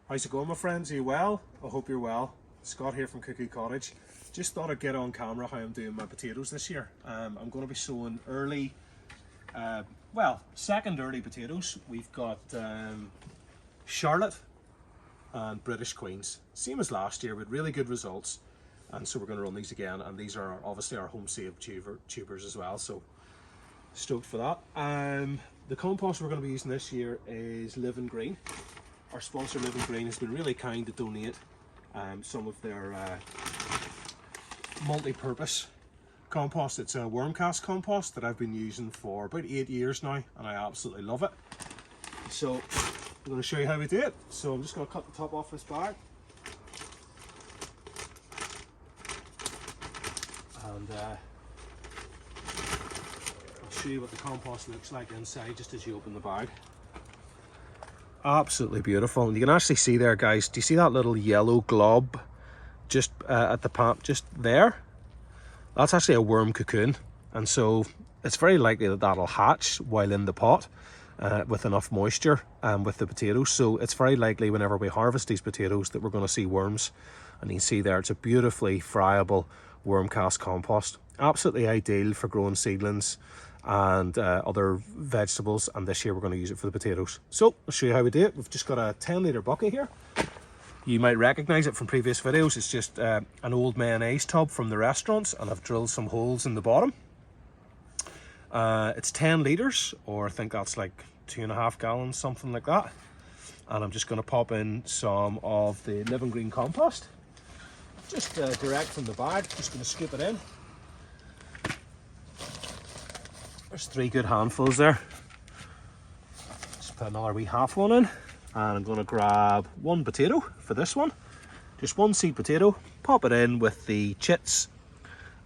How's it going, my friends? Are you well? I hope you're well. Scott here from Cuckoo Cottage. Just thought I'd get on camera how I'm doing my potatoes this year. I'm going to be sowing early, second early potatoes. We've got Charlotte and British Queens. Same as last year with really good results. And so we're going to run these again. And these are obviously our home saved tubers as well. So stoked for that. The compost we're going to be using this year is Living Green. Our sponsor Living Green has been really kind to donate some of their multi-purpose compost. It's a worm cast compost that I've been using for about 8 years now, and I absolutely love it. So I'm going to show you how we do it. So I'm just going to cut the top off this bag, and I'll show you what the compost looks like inside just as you open the bag. Absolutely beautiful. And you can actually see there, guys, do you see that little yellow glob just at the pump just there? That's actually a worm cocoon, and so it's very likely that that'll hatch while in the pot with enough moisture with the potatoes. So it's very likely whenever we harvest these potatoes that we're going to see worms. And you can see there, it's a beautifully friable worm cast compost. Absolutely ideal for growing seedlings and other vegetables, and this year we're going to use it for the potatoes. So I'll show you how we do it. We've just got a 10-litre bucket here. You might recognize it from previous videos. It's just an old mayonnaise tub from the restaurants, and I've drilled some holes in the bottom. It's 10 litres, or I think that's like 2.5 gallons, something like that. And I'm just going to pop in some of the Living Green compost, just direct from the bag. Just going to scoop it in. There's 3 good handfuls there. Just put another wee half one in, and I'm going to grab 1 potato for this one. Just 1 seed potato. Pop it in with the chits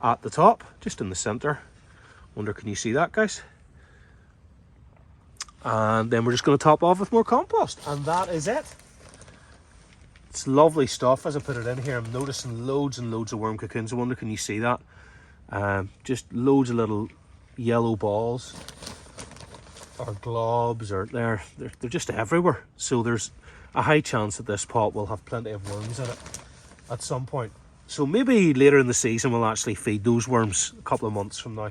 at the top, just in the centre. Wonder, can you see that, guys? And then we're just going to top off with more compost, and that is it. It's lovely stuff. As I put it in here, I'm noticing loads and loads of worm cocoons. I wonder, can you see that? Just loads of little yellow balls or globs, or they're just everywhere. So there's a high chance that this pot will have plenty of worms in it at some point. So maybe later in the season we'll actually feed those worms. A couple of months from now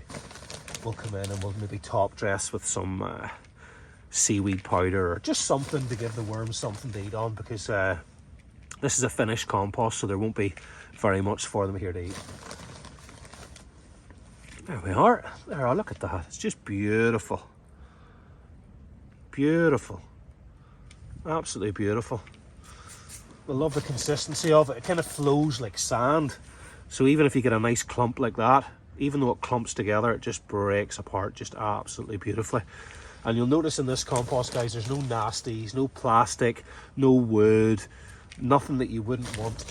we'll come in and we'll maybe top dress with some seaweed powder or just something to give the worms something to eat on, because this is a finished compost, so there won't be very much for them here to eat. There we are. There, look at that. It's just beautiful. Beautiful. Absolutely beautiful. I love the consistency of it. It kind of flows like sand. So even if you get a nice clump like that, even though it clumps together, it just breaks apart just absolutely beautifully. And you'll notice in this compost, guys, there's no nasties, no plastic, no wood, nothing that you wouldn't want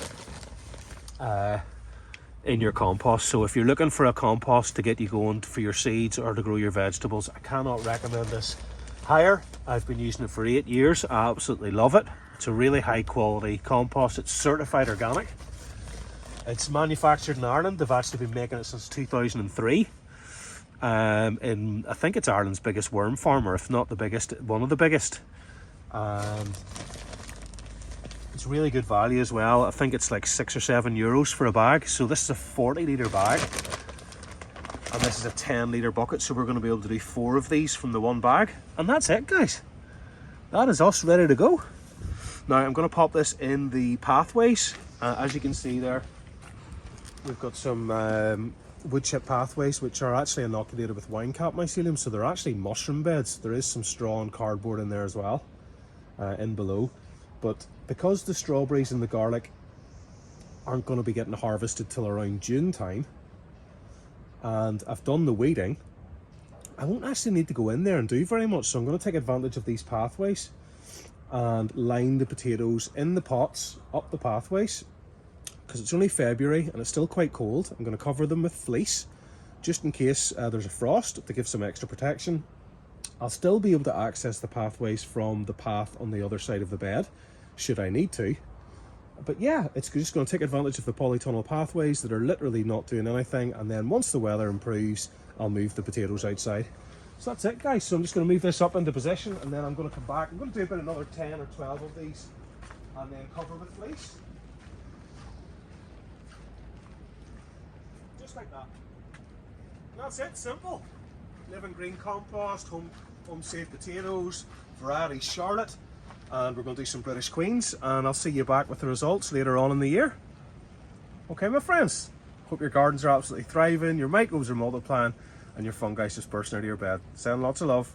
in your compost. So if you're looking for a compost to get you going for your seeds or to grow your vegetables, I cannot recommend this higher. I've been using it for 8 years. I absolutely love it. It's a really high quality compost. It's certified organic. It's manufactured in Ireland. They've actually been making it since 2003. And I think it's Ireland's biggest worm farmer, if not the biggest, one of the biggest. It's really good value as well. I think it's like €6 or €7 for a bag. So this is a 40-litre bag, and this is a 10-litre bucket. So we're going to be able to do 4 of these from the 1 bag, and that's it, guys. That is us ready to go. Now I'm going to pop this in the pathways. As you can see there, we've got some wood chip pathways which are actually inoculated with wine cap mycelium, so they're actually mushroom beds. There is some straw and cardboard in there as well, in below. But because the strawberries and the garlic aren't going to be getting harvested till around June time, and I've done the weeding, I won't actually need to go in there and do very much. So I'm going to take advantage of these pathways and line the potatoes in the pots up the pathways, because it's only February and it's still quite cold. I'm going to cover them with fleece just in case there's a frost, to give some extra protection. I'll still be able to access the pathways from the path on the other side of the bed should I need to. But yeah, it's just going to take advantage of the polytunnel pathways that are literally not doing anything, and then once the weather improves, I'll move the potatoes outside. So that's it, guys. So I'm just going to move this up into position, and then I'm going to come back. I'm going to do about another 10 or 12 of these and then cover with fleece. Just like that. And that's it, simple. Living green compost, home safe potatoes, variety Charlotte, and we're going to do some British Queens, and I'll see you back with the results later on in the year. Okay, my friends, hope your gardens are absolutely thriving, your microbes are multiplying, and your fungi is just bursting out of your bed. Send lots of love.